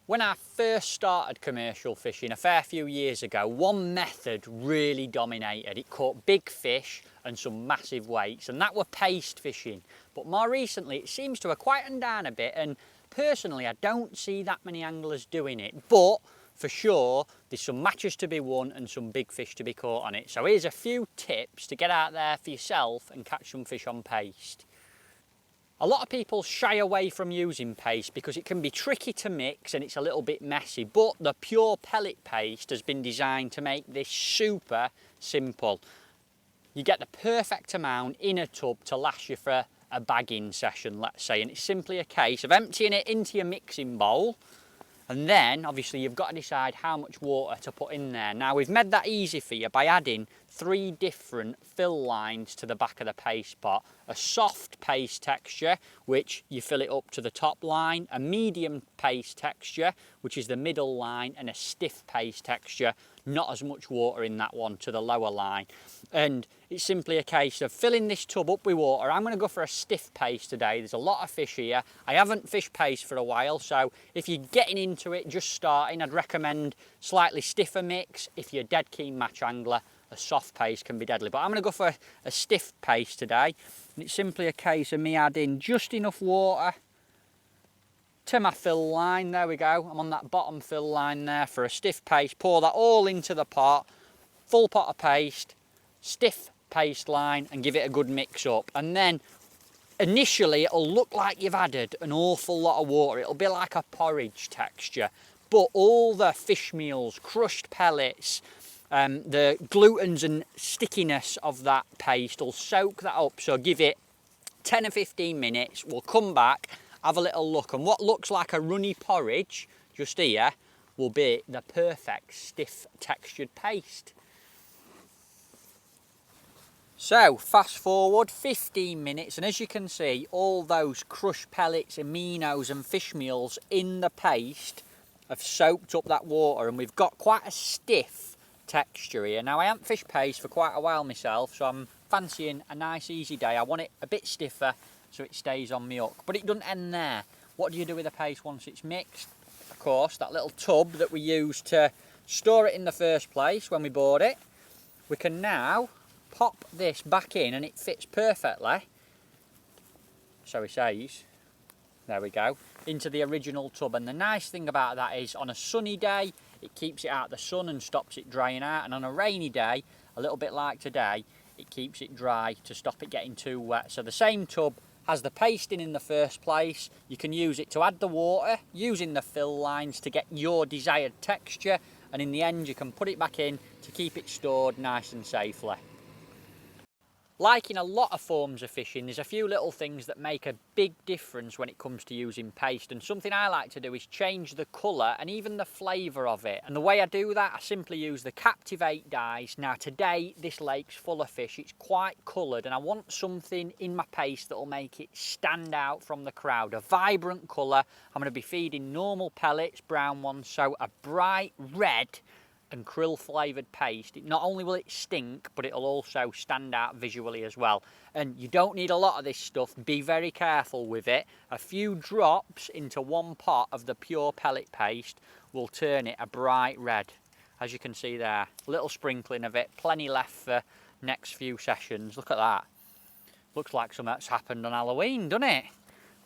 When I first started commercial fishing a fair few years ago, one method really dominated. It caught big fish and some massive weights, and that were paste fishing. But more recently it seems to have quietened down a bit, and personally I don't see that many anglers doing it. But for sure there's some matches to be won and some big fish to be caught on it. So here's a few tips to get out there for yourself and catch some fish on paste. A lot of people shy away from using paste because it can be tricky to mix and it's a little bit messy, but the Pure Pellet Paste has been designed to make this super simple. You get the perfect amount in a tub to last you for a bagging session, let's say, and it's simply a case of emptying it into your mixing bowl, and then obviously you've got to decide how much water to put in there. Now we've made that easy for you by adding 3 different fill lines to the back of the paste pot. A soft paste texture, which you fill it up to the top line, a medium paste texture, which is the middle line, and a stiff paste texture, not as much water in that one, to the lower line. And it's simply a case of filling this tub up with water. I'm going to go for a stiff paste today. There's a lot of fish here. I haven't fished paste for a while, so if you're getting into it, just starting, I'd recommend slightly stiffer mix. If you're a dead keen match angler, a soft paste can be deadly, but I'm going to go for a stiff paste today, and it's simply a case of me adding just enough water to my fill line. There we go, I'm on that bottom fill line there for a stiff paste. Pour that all into the pot, full pot of paste, stiff paste line, and give it a good mix up. And then initially it'll look like you've added an awful lot of water. It'll be like a porridge texture, but all the fish meals, crushed pellets, the glutens and stickiness of that paste will soak that up. So give it 10 or 15 minutes, we'll come back, have a little look, and what looks like a runny porridge just here will be the perfect stiff textured paste. So fast forward 15 minutes, and as you can see, all those crushed pellets, aminos and fish meals in the paste have soaked up that water, and we've got quite a stiff texture here. Now I haven't fished paste for quite a while myself, so I'm fancying a nice easy day. I want it a bit stiffer so it stays on my hook. But it doesn't end there. What do you do with the paste once it's mixed? Of course, that little tub that we used to store it in the first place when we bought it, we can now pop this back in and it fits perfectly, so it says, there we go, into the original tub. And the nice thing about that is on a sunny day it keeps it out of the sun and stops it drying out, and on a rainy day, a little bit like today, it keeps it dry to stop it getting too wet. So the same tub has the paste in the first place. You can use it to add the water using the fill lines to get your desired texture, and in the end you can put it back in to keep it stored nice and safely. Like in a lot of forms of fishing, there's a few little things that make a big difference when it comes to using paste, and something I like to do is change the colour and even the flavour of it. And the way I do that, I simply use the Captivate dyes. Now today this lake's full of fish, it's quite coloured, and I want something in my paste that will make it stand out from the crowd. A vibrant colour. I'm going to be feeding normal pellets, brown ones, so a bright red and krill flavoured paste. Not only will it stink, but it'll also stand out visually as well. And you don't need a lot of this stuff, be very careful with it. A few drops into one pot of the Pure Pellet Paste will turn it a bright red, as you can see there. A little sprinkling of it, plenty left for next few sessions. Look at that, looks like something that's happened on Halloween, doesn't it?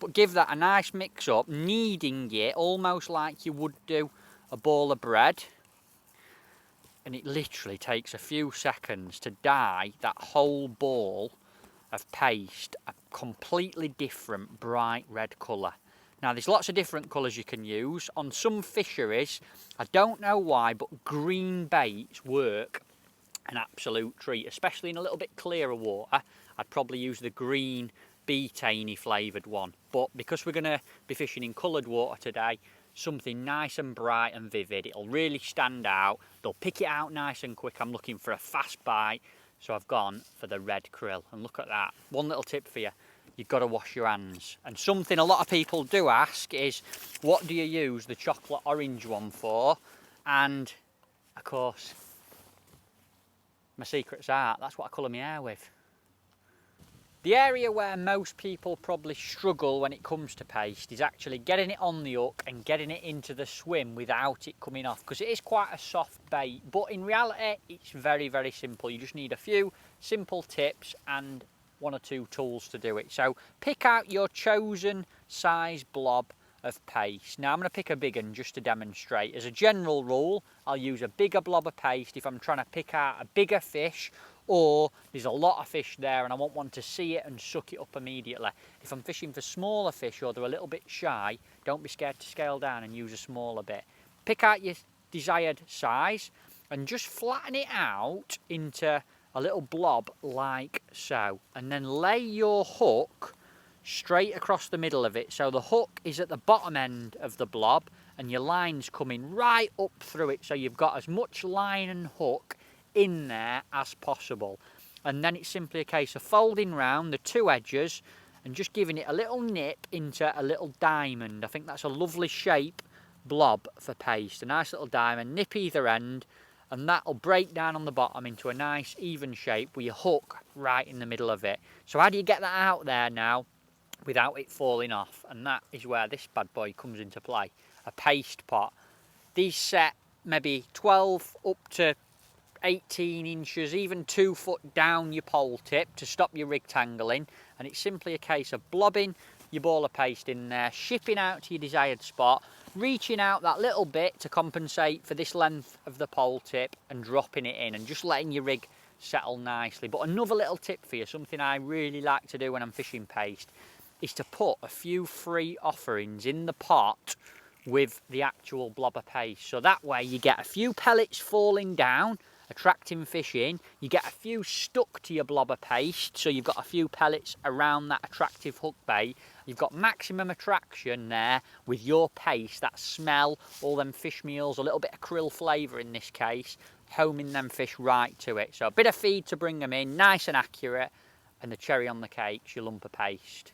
But give that a nice mix up, kneading it almost like you would do a ball of bread. And it literally takes a few seconds to dye that whole ball of paste a completely different bright red colour. Now there's lots of different colours you can use. On some fisheries, I don't know why, but green baits work an absolute treat, especially in a little bit clearer water. I'd probably use the green betaine flavoured one, but because we're going to be fishing in coloured water today, something nice and bright and vivid, it'll really stand out. They'll pick it out nice and quick. I'm looking for a fast bite, so I've gone for the red krill. And look at that. One little tip for you, you've got to wash your hands. And something a lot of people do ask is, what do you use the chocolate orange one for? And of course, my secret's art. That's what I colour my hair with. The area where most people probably struggle when it comes to paste is actually getting it on the hook and getting it into the swim without it coming off, because it is quite a soft bait, but in reality it's very, very simple. You just need a few simple tips and 1 or 2 tools to do it. So pick out your chosen size blob of paste. Now I'm going to pick a big one just to demonstrate. As a general rule, I'll use a bigger blob of paste if I'm trying to pick out a bigger fish, or there's a lot of fish there and I want one to see it and suck it up immediately. If I'm fishing for smaller fish or they're a little bit shy, don't be scared to scale down and use a smaller bit. Pick out your desired size and just flatten it out into a little blob like so, and then lay your hook straight across the middle of it, so the hook is at the bottom end of the blob and your line's coming right up through it, so you've got as much line and hook in there as possible. And then it's simply a case of folding round the 2 edges and just giving it a little nip into a little diamond. I think that's a lovely shape blob for paste, a nice little diamond. Nip either end and that'll break down on the bottom into a nice even shape with your hook right in the middle of it. So how do you get that out there now without it falling off? And that is where this bad boy comes into play, a paste pot. These set maybe 12 up to 18 inches, even 2 foot down your pole tip to stop your rig tangling, and it's simply a case of blobbing your ball of paste in there, shipping out to your desired spot, reaching out that little bit to compensate for this length of the pole tip and dropping it in and just letting your rig settle nicely. But another little tip for you, something I really like to do when I'm fishing paste, is to put a few free offerings in the pot with the actual blob of paste. So that way you get a few pellets falling down, attracting fish in, you get a few stuck to your blob of paste, so you've got a few pellets around that attractive hook bait. You've got maximum attraction there with your paste, that smell, all them fish meals, a little bit of krill flavour in this case, homing them fish right to it. So a bit of feed to bring them in, nice and accurate, and the cherry on the cake's your lump of paste.